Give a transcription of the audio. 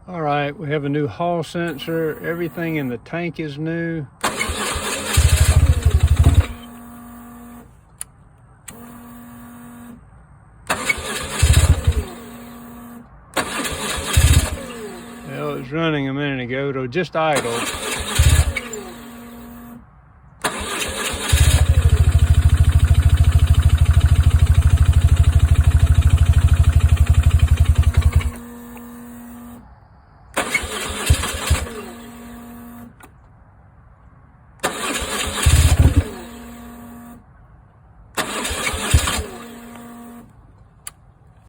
All right, we have a new Hall sensor. Everything in the tank is new. Well, it was running a minute ago, it just idle.